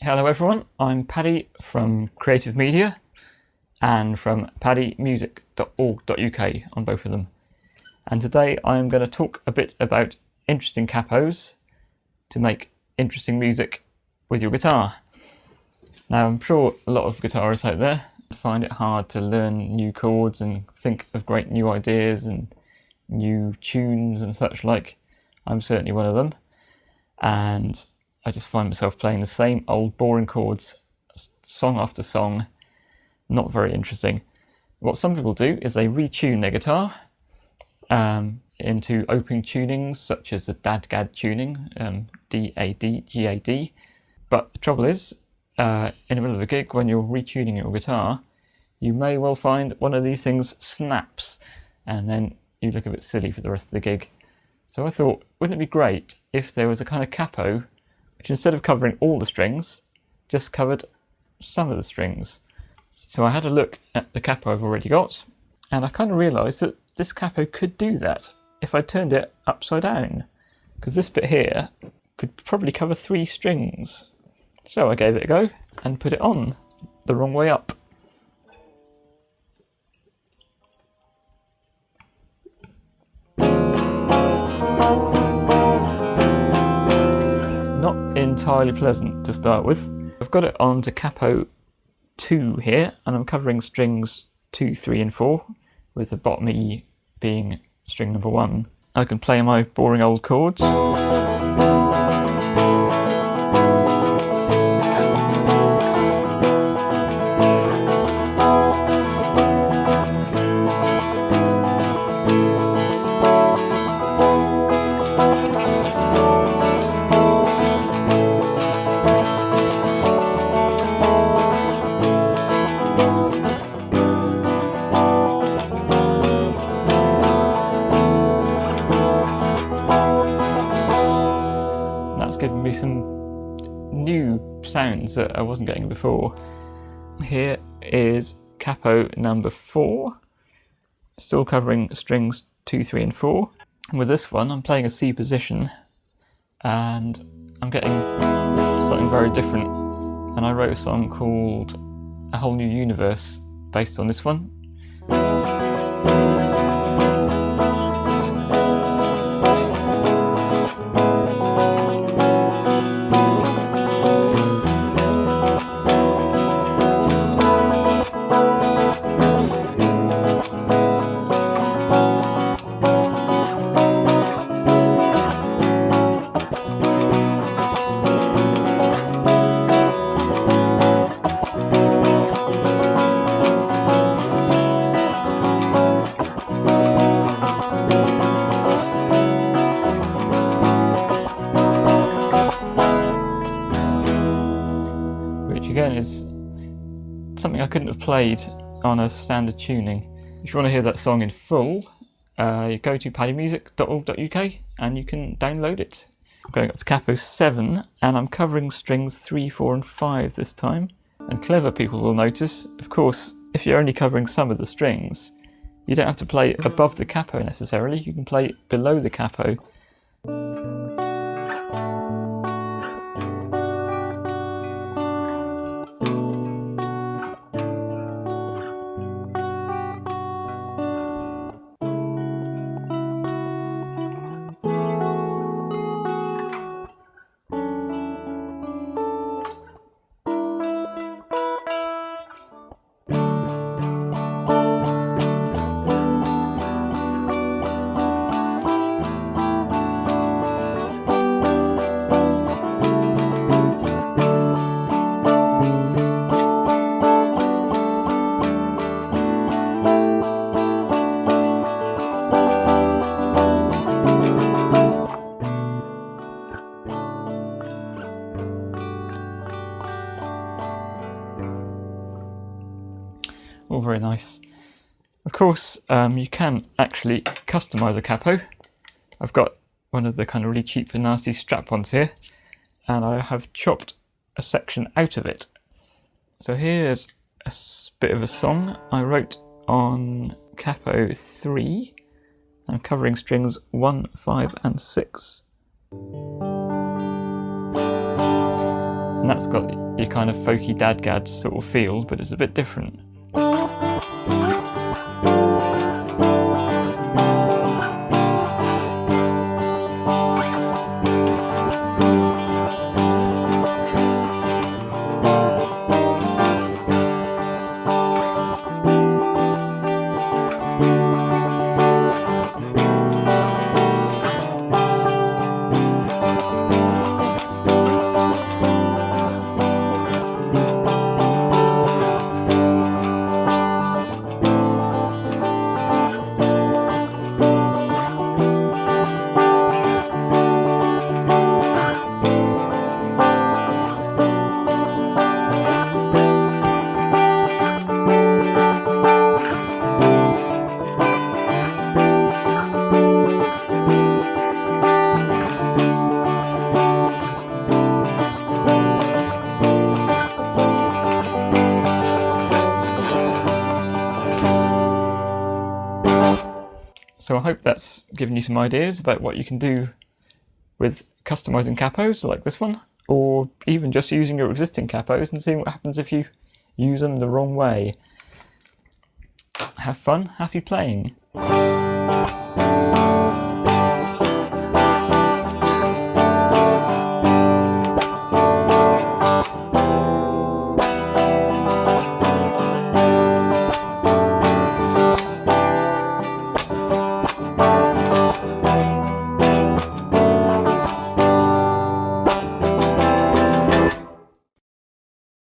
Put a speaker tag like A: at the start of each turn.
A: Hello everyone, I'm Paddy from Creative Media and from paddymusic.org.uk on both of them. And today I'm going to talk a bit about interesting capos to make interesting music with your guitar. Now I'm sure a lot of guitarists out there find it hard to learn new chords and think of great new ideas and new tunes and such like. I'm certainly one of them, and I just find myself playing the same old boring chords song after song, not very interesting. What some people do is they retune their guitar into open tunings such as the DAD-GAD tuning, D-A-D, G-A-D. But the trouble is, in the middle of a gig when you're retuning your guitar, you may well find one of these things snaps and then you look a bit silly for the rest of the gig. So I thought, wouldn't it be great if there was a kind of capo which instead of covering all the strings, just covered some of the strings. So I had a look at the capo I've already got, and I kind of realised that this capo could do that if I turned it upside down, because this bit here could probably cover 3 strings. So I gave it a go and put it on the wrong way up. Not entirely pleasant to start with. I've got it on to capo 2 here, and I'm covering strings 2, 3 and 4, with the bottom E being string number 1. I can play my boring old chords. That's given me some new sounds that I wasn't getting before. Here is capo number 4, still covering strings 2, 3 and 4. And with this one I'm playing a C position and I'm getting something very different, and I wrote a song called A Whole New Universe based on this one. Which again is something I couldn't have played on a standard tuning. If you want to hear that song in full, you go to paddymusic.org.uk and you can download it. I'm going up to capo 7 and I'm covering strings 3, 4 and 5 this time. And clever people will notice, of course, if you're only covering some of the strings, you don't have to play above the capo necessarily, you can play below the capo. All very nice. Of course, you can actually customise a capo. I've got one of the kind of really cheap and nasty strap-ons here, and I have chopped a section out of it. So here's a bit of a song I wrote on capo 3. I'm covering strings 1, 5 and 6. and that's got your kind of folky dadgad sort of feel, but it's a bit different. So I hope that's given you some ideas about what you can do with customizing capos like this one, or even just using your existing capos and seeing what happens if you use them the wrong way. Have fun, happy playing!